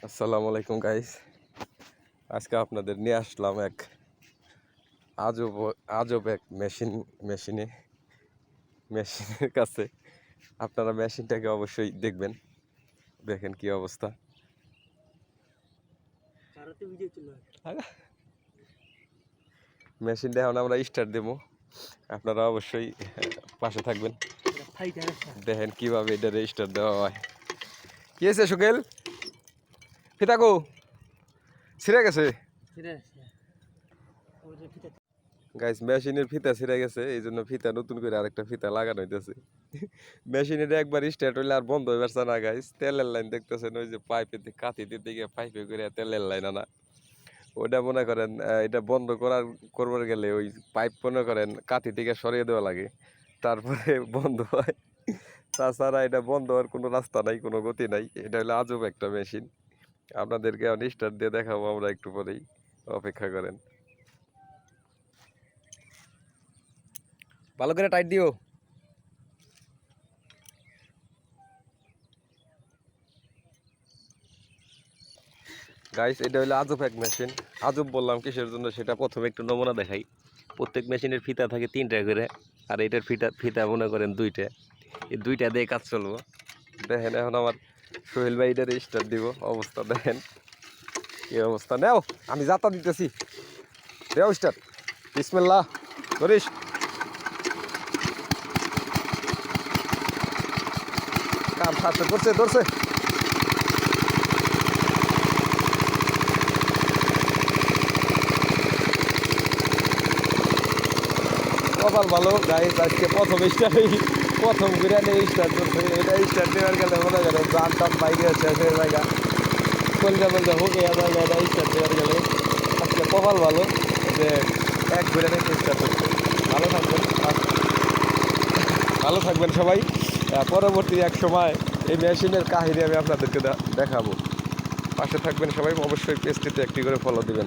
আসসালামু আলাইকুম গাইস। আজকে আপনাদের নিয়ে আসলাম এক আজব আজব এক মেশিনের কাছে। আপনারা মেশিনটাকে অবশ্যই দেখবেন, দেখেন কি অবস্থা। মেশিনটা এখন আমরা স্টার্ট দেবো, আপনারা অবশ্যই পাশে থাকবেন, দেখেন কিভাবে এটা স্টার্ট দেওয়া হয়। কি আছে সুকেল? ফিতাকো ছিঁড়ে গেছে গাইস, মেশিনের ফিতা ছিঁড়ে গেছে, এই জন্য ফিতা নতুন করে আরেকটা ফিতা লাগানো হইতেছে। মেশিনের একবার স্টার্ট হইলে আর বন্ধ হয়ে পারছে না গাইস। তেলের লাইন দেখতেছেন, ওই যে পাইপের কাঠি দিতে গিয়ে পাইপে করে তেলের লাইন আনা, ওটা মনে করেন এটা বন্ধ করবার গেলে ওই পাইপ মনে করেন কাঠি থেকে সরিয়ে দেওয়া লাগে, তারপরে বন্ধ হয়। তাছাড়া এটা বন্ধ হওয়ার কোনো রাস্তা নাই, কোনো গতি নাই। এটা হলো আজব একটা মেশিন। আপনাদেরকে এখন স্টার্ট দিয়ে দেখাবো আমরা একটু পরেই, অপেক্ষা করেন। ভালো করে টাইট দিও গাইস। এটা হলো আজব এক মেশিন। আজব বললাম কিসের জন্য সেটা প্রথমে একটু নমুনা দেখাই। প্রত্যেক মেশিনের ফিতা থাকে 3টা করে, আর এটার ফিতা মনে করেন 2টা। এই 2টা দিয়ে কাজ চলবো। দেখেন এখন আমার সোহেল ভাই এটার স্টার্ট দিব, অবস্থা দেখেন কি অবস্থা। নেও, আমি যাত্রা দিতেছি, দেও স্টার্ট। বিসমিল্লাহ করিস। কাম সাথে ধরছে ধরছে। কপাল ভালো গাইস, আজকে প্রথম করে স্টার্ট করছে। এটা স্টার্ট দেওয়ার গেলে মনে করেন গান টান বাইকে শেষ হয়ে জায়গা কলকা বলতে হোকে আবার এটা স্টার্ট দেওয়ার গেলে আজকে কপাল ভালো যে এক ঘুরে নাকি স্টার্ট করছে। ভালো থাকবেন, ভালো থাকবেন সবাই। পরবর্তী এক সময় এই মেশিনের কাহিনী আমি আপনাদেরকে দেখাবো। পাশে থাকবেন সবাই, অবশ্যই পেজটিতে একটি করে ফলো দিবেন।